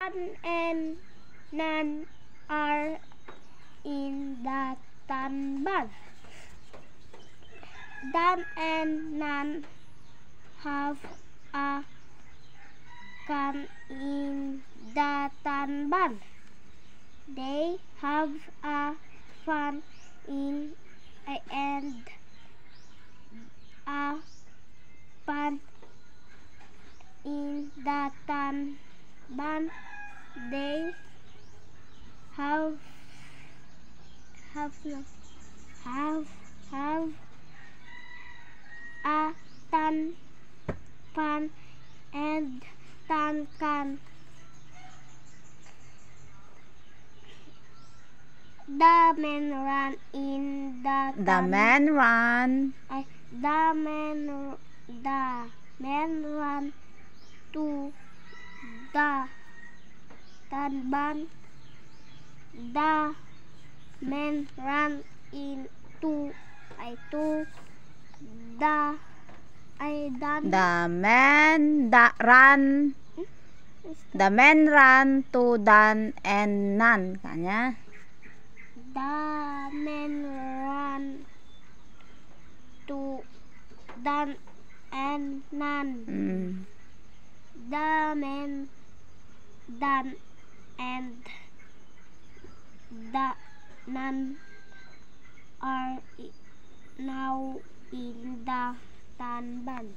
Dan and Nan are in the tanban. Dan and Nan have a can in the tanban. They have a fun in and a pan in the tanban. They have a tan pan and tan can. The men run in the tan. The men run. The men run to the tanban. The men run into to the men run to Dan and Nan kanya. The men run to Dan and Nan. The men Dan and the Nan are now in the tanban.